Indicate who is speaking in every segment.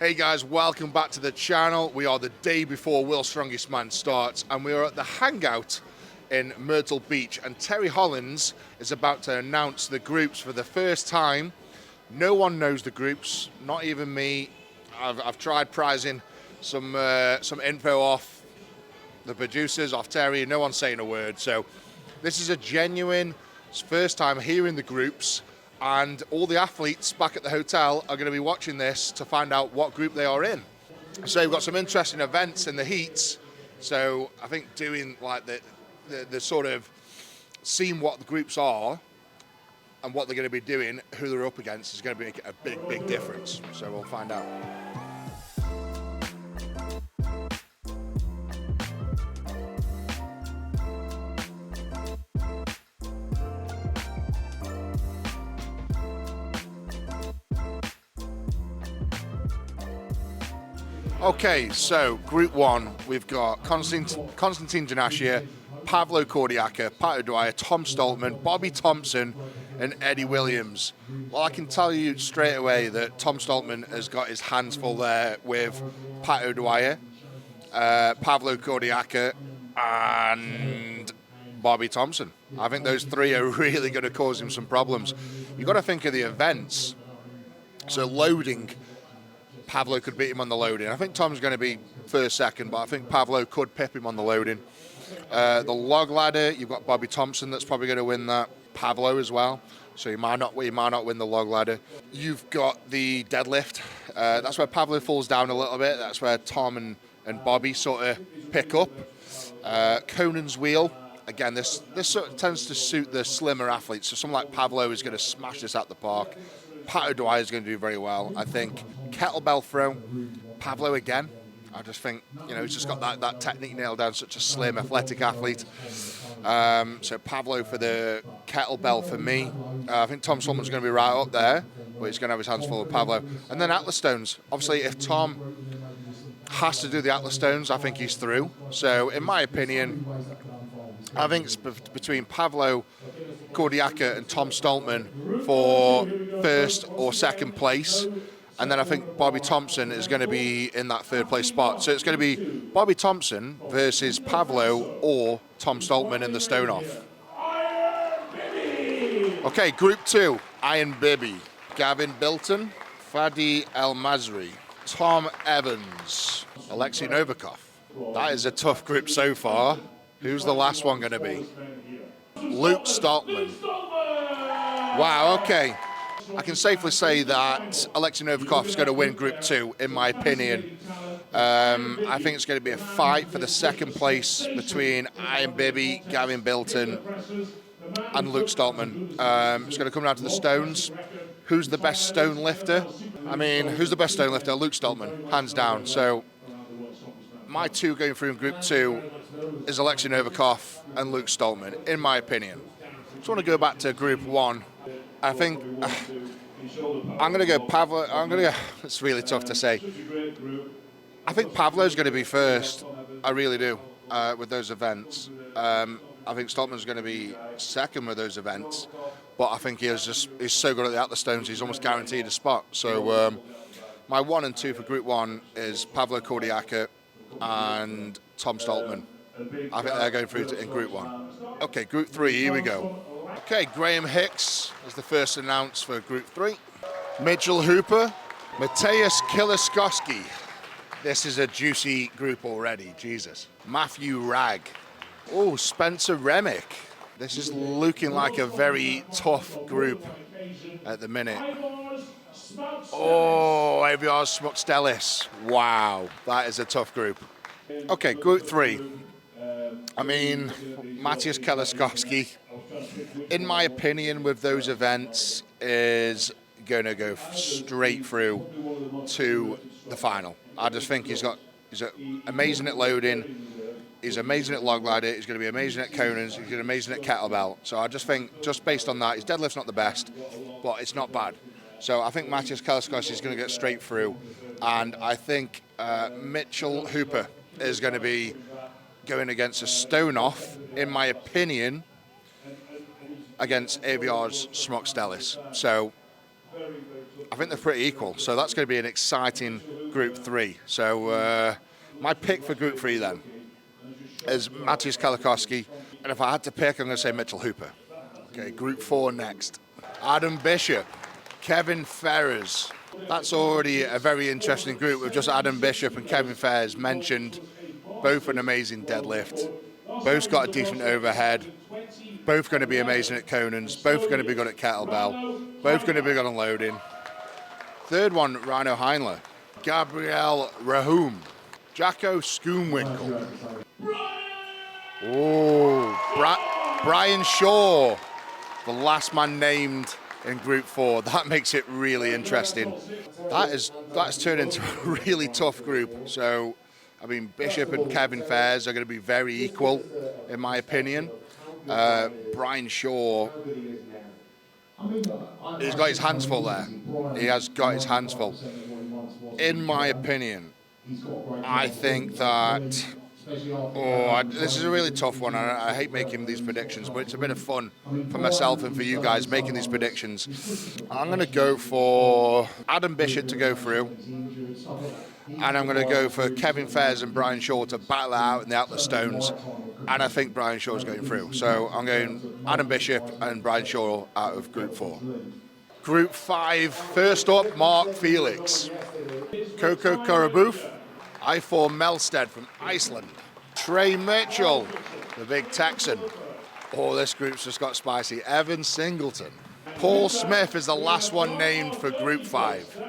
Speaker 1: Hey guys, welcome back to the channel. We are the day before World's Strongest Man starts and we are at the Hangout in Myrtle Beach, and Terry Hollins is about to announce the groups for the first time. No one knows the groups, not even me. I've tried prizing some info off the producers, off Terry, no one's saying a word. So this is a genuine first time hearing the groups, and all the athletes back at the hotel are going to be watching this to find out what group they are in. So we've got some interesting events in the heats. So I think doing like the sort of seeing what the groups are and what they're going to be doing, who they're up against, is going to make a big difference. So we'll find out. Okay, so Group 1, we've got Konstantin Janashia, Pavlo Kordiaka, Pat O'Dwyer, Tom Stoltman, Bobby Thompson, and Eddie Williams. Well, I can tell you straight away that Tom Stoltman has got his hands full there with Pat O'Dwyer, Pavlo Kordiaka, and Bobby Thompson. I think those three are really going to cause him some problems. You've got to think of the events. So loading, Pavlo could beat him on the loading. I think Tom's going to be first, second, but I think Pavlo could pip him on the loading. The log ladder, you've got Bobby Thompson that's probably going to win that. Pavlo as well, so he might not win the log ladder. You've got the deadlift. That's where Pavlo falls down a little bit. That's where Tom and Bobby sort of pick up. Conan's wheel. Again, this sort of tends to suit the slimmer athletes. So someone like Pavlo is going to smash this out the park. Pat O'Dwyer is going to do very well. I think kettlebell throw, Pavlo again. I just think, he's just got that technique nailed down, such a slim, athletic athlete. So Pavlo for the kettlebell for me. I think Tom Stoltman's going to be right up there, but he's going to have his hands full with Pavlo. And then Atlas Stones. Obviously, if Tom has to do the Atlas Stones, I think he's through. So in my opinion, I think it's between Pavlo Kordiaka and Tom Stoltman for first or second place. And then I think Bobby Thompson is going to be in that third place spot. So it's going to be Bobby Thompson versus Pavlo or Tom Stoltman in the stone off. Okay, Group 2, Iron Bibi. Gavin Bilton, Fadi El Masri, Tom Evans, Alexei Novikov. That is a tough group so far. Who's the last one going to be? Luke Stoltman. Wow, okay. I can safely say that Alexei Novikov is going to win Group 2, in my opinion. I think it's going to be a fight for the second place between Iron Bibi, Gavin Bilton, and Luke Stoltman. It's going to come down to the stones. Who's the best stone lifter? Who's the best stone lifter? Luke Stoltman, hands down. So my two going through in Group 2 is Alexei Novikov and Luke Stoltman, in my opinion. Just want to go back to Group 1. I think I'm going to go Pavlo. It's really tough to say. I think Pavlo's going to be first. I really do, with those events. I think Stoltman's going to be second with those events. But I think he's so good at the Atlas Stones, he's almost guaranteed a spot. So my 1 and 2 for Group 1 is Pavlo Kordiaka and Tom Stoltman. I think they're going through in Group 1. Okay, Group 3, here we go. Okay, Graham Hicks is the first announced for Group 3. Mitchell Hooper, Mateusz Kieliszkowski. This is a juicy group already, Jesus. Matthew Ragg. Oh, Spencer Remick. This is looking like a very tough group at the minute. Oh, AVR's Smuckstellis. Wow, that is a tough group. Okay, Group 3. Mateusz Kieliszkowski, in my opinion, with those events, is going to go straight through to the final. I just think he's amazing at loading, he's amazing at log ladder, he's going to be amazing at Conan's, he's going to be amazing at kettlebell. So I just think, just based on that, his deadlift's not the best, but it's not bad. So I think Mateusz Kieliszkowski is going to get straight through, and I think Mitchell Hooper is going to be going against a stone off, in my opinion, against AVR's Smuckstellis. So I think they're pretty equal. So that's going to be an exciting Group 3. So my pick for Group 3 then is Maciej Kalikowski. And if I had to pick, I'm going to say Mitchell Hooper. Okay, Group 4 next. Adam Bishop, Kevin Ferrers. That's already a very interesting group with just Adam Bishop and Kevin Ferrers mentioned. Both an amazing deadlift. Both got a decent overhead. Both going to be amazing at Conans. Both going to be good at kettlebell. Both going to be good on loading. Third one, Rhino Heinler. Gabriel Rahum. Jacko Schoonwinkle. Oh, Brian Shaw. The last man named in Group 4. That makes it really interesting. That's turned into a really tough group. So, I mean, Bishop and Kevin Ferrers are going to be very equal, in my opinion. Brian Shaw, he's got his hands full there. He has got his hands full. In my opinion, I think that... this is a really tough one. I hate making these predictions, but it's a bit of fun for myself and for you guys making these predictions. I'm going to go for Adam Bishop to go through, and I'm going to go for Kevin Ferrers and Brian Shaw to battle it out in the Atlas Stones, and I think Brian Shaw is going through. So I'm going Adam Bishop and Brian Shaw out of Group 4. Group 5, first up, Mark Felix. Coco Koroboof. I4 Melstead from Iceland. Trey Mitchell, the big Texan. Oh, this group's just got spicy. Evan Singleton. Paul Smith is the last one named for Group 5.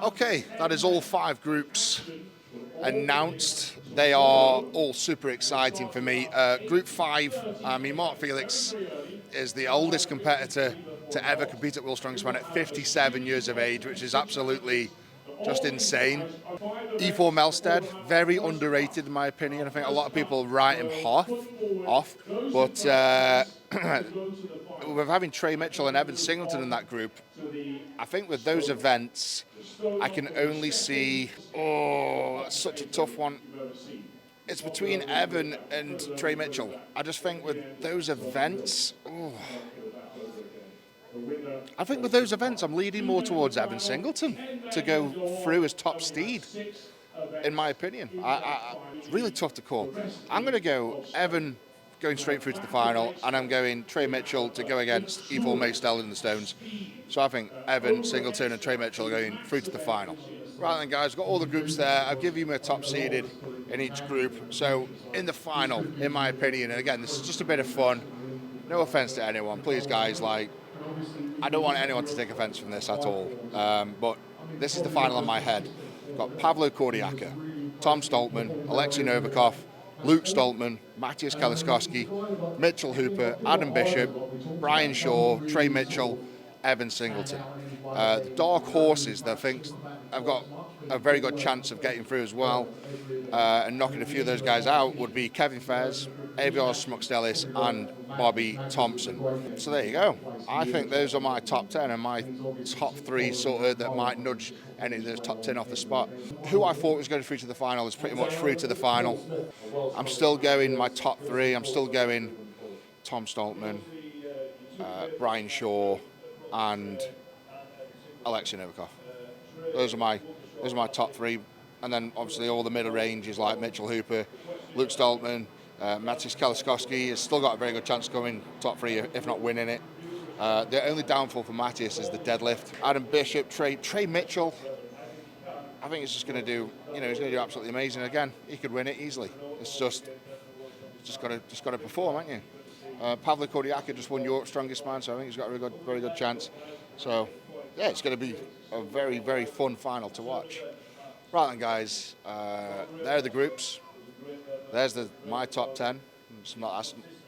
Speaker 1: Okay, that is all 5 groups announced. They are all super exciting for me. Group 5, I mean, Mark Felix is the oldest competitor to ever compete at World's Strongest Man at 57 years of age, which is absolutely just insane. E4 Melstead, very underrated in my opinion. I think a lot of people write him off, but with having Trey Mitchell and Evan Singleton in that group, I think with those events, I can only see, that's such a tough one. It's between Evan and Trey Mitchell. I just think with those events, I'm leading more towards Evan Singleton to go through as top steed, in my opinion. Really tough to call. I'm going to go Evan going straight through to the final, and I'm going Trey Mitchell to go against E4 Maystel in the Stones. So I think Evan Singleton and Trey Mitchell are going through to the final. Right then, guys, got all the groups there. I'll give you my top seeded in each group. So in the final, in my opinion, and again, this is just a bit of fun. No offense to anyone, please, guys. I don't want anyone to take offense from this at all. But this is the final in my head. I've got Pavlo Kordiaka, Tom Stoltman, Alexei Novikov, Luke Stoltman, Maciej Kalikowski, Mitchell Hooper, Adam Bishop, Brian Shaw, Trey Mitchell, Evan Singleton. The dark horses that I think I've got a very good chance of getting through as well and knocking a few of those guys out would be Kevin Ferrers, Aviar Smuckstelis and Bobby Thompson. So there you go. I think those are my top 10 and my top 3 sort of that might nudge any of those top 10 off the spot. Who I thought was going through to the final is pretty much through to the final. I'm still going my top 3. I'm still going Tom Stoltman, Brian Shaw and Alexei Novikov. Those are my top 3. And then obviously all the middle ranges like Mitchell Hooper, Luke Stoltman, Maciej Kalikowski has still got a very good chance of going top 3, if not winning it. The only downfall for Maciej is the deadlift. Adam Bishop, Trey Mitchell, I think he's just going to do, he's going to do absolutely amazing again. He could win it easily. It's just got to perform, haven't you? Pavlo Kordiaka just won Europe's Strongest Man, so I think he's got a very good chance. So yeah, it's going to be a very, very fun final to watch. Right then, guys, there are the groups. There's my top 10.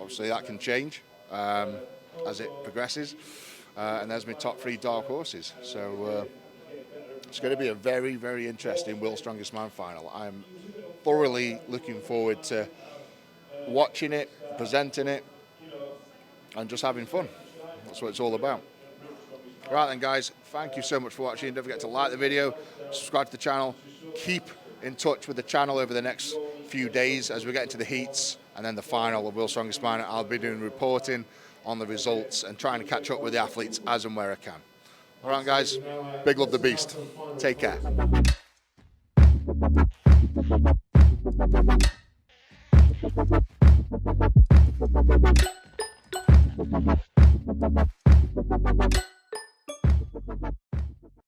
Speaker 1: Obviously, that can change as it progresses. And there's my top 3 dark horses. So it's going to be a very, very interesting World's Strongest Man final. I'm thoroughly looking forward to watching it, presenting it, and just having fun. That's what it's all about. Right then, guys, thank you so much for watching. Don't forget to like the video, subscribe to the channel, keep in touch with the channel over the next few days as we get into the heats and then the final of World's Strongest Man. I'll be doing reporting on the results and trying to catch up with the athletes as and where I can. All right, guys, big love the beast. Take care.